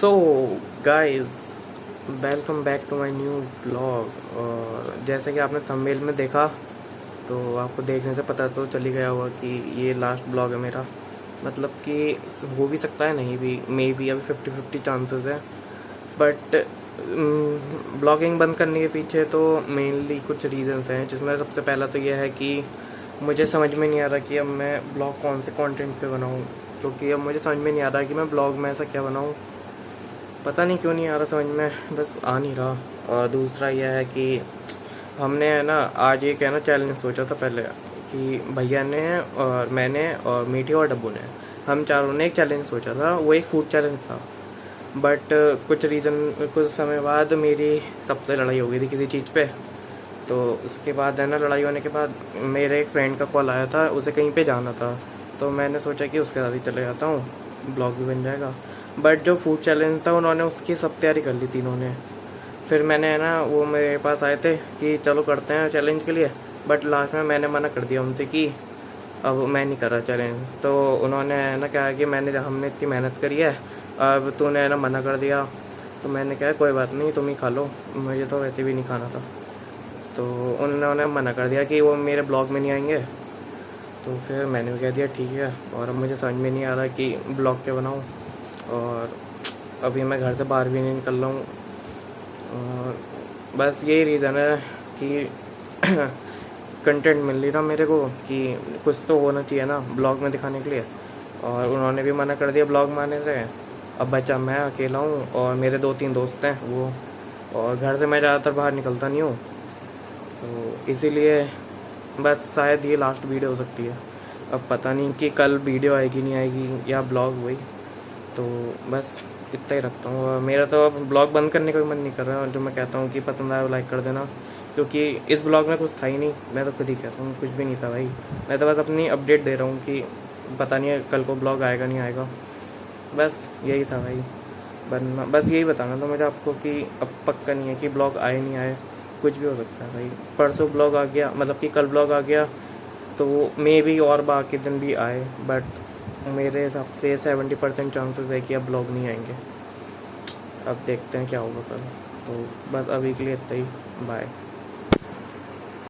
So guys, welcome back to my new blog. और जैसे कि आपने थंबनेल में देखा, तो आपको देखने से पता तो चल ही गया होगा कि ये लास्ट ब्लॉग है मेरा। मतलब कि हो भी सकता है, नहीं भी, मे बी अभी 50-50 चांसेस है। बट ब्लॉगिंग बंद करने के पीछे तो मेनली कुछ रीजंस हैं, जिसमें सबसे पहला तो यह है कि मुझे समझ में नहीं आ रहा कि अब मैं ब्लॉग कौन से कंटेंट पे बनाऊं, क्योंकि अब मुझे समझ में नहीं आ रहा कि मैं ब्लॉग में ऐसा क्या बनाऊं। पता नहीं क्यों नहीं आ रहा समझ में, बस आ नहीं रहा। और दूसरा यह है कि हमने है ना आज एक है ना चैलेंज सोचा था पहले, कि भैया ने और मैंने और मीठी और डब्बू ने, हम चारों ने एक चैलेंज सोचा था। वो एक फूड चैलेंज था। बट कुछ समय बाद मेरी सबसे लड़ाई हो गई थी किसी चीज़ पे। तो उसके बाद है ना, लड़ाई होने के बाद मेरे एक फ्रेंड का कॉल आया था, उसे कहीं पे जाना था। तो मैंने सोचा कि उसके साथ ही चले जाता हूँ, ब्लॉग भी बन जाएगा। बट जो फूड चैलेंज था, उन्होंने उसकी सब तैयारी कर ली तीनों ने। फिर मैंने है ना, वो मेरे पास आए थे कि चलो करते हैं चैलेंज के लिए। बट लास्ट में मैंने मना कर दिया उनसे कि अब मैं नहीं कर रहा चैलेंज। तो उन्होंने है ना कहा कि हमने इतनी मेहनत करी है, अब तूने है ना मना कर दिया। तो मैंने कहा कोई बात नहीं, तुम ही खा लो, मुझे तो वैसे भी नहीं खाना था। तो उन्होंने मना कर दिया कि वो मेरे ब्लॉग में नहीं आएंगे। तो फिर मैंने भी कह दिया ठीक है। और अब मुझे समझ में नहीं आ रहा कि ब्लॉग क्या बनाऊँ। और अभी मैं घर से बाहर भी नहीं निकल रहा हूँ। और बस यही रीज़न है कि कंटेंट मिल नहीं रहा मेरे को, कि कुछ तो होना चाहिए ना ब्लॉग में दिखाने के लिए। और उन्होंने भी मना कर दिया ब्लॉग में आने से। अब बचा मैं अकेला हूँ और मेरे 2-3 दोस्त हैं वो। और घर से मैं ज़्यादातर बाहर निकलता नहीं हूँ, तो इसीलिए बस शायद ये लास्ट वीडियो हो सकती है। अब पता नहीं कि कल वीडियो आएगी नहीं आएगी, या ब्लॉग हुई। तो बस इतना ही रखता हूँ। और मेरा तो अब ब्लॉग बंद करने का भी मन नहीं कर रहा है। और जो मैं कहता हूँ कि पसंद आया लाइक कर देना, क्योंकि इस ब्लॉग में कुछ था ही नहीं। मैं तो खुद ही कहता हूँ कुछ भी नहीं था भाई। मैं तो बस अपनी अपडेट दे रहा हूँ कि पता नहीं है कल को ब्लॉग आएगा नहीं आएगा। बस यही था भाई, बनना बस यही बताना था मुझे आपको कि अब पक्का नहीं है कि ब्लॉग आए नहीं आए, कुछ भी हो सकता है भाई। परसों ब्लॉग आ गया, मतलब कि कल ब्लॉग आ गया, तो मे भी और बाकी दिन भी आए। बट मेरे हिसाब से 70% चांसेस है कि अब ब्लॉग नहीं आएंगे। अब देखते हैं क्या होगा कल। तो बस अभी के लिए इतना ही, बाय।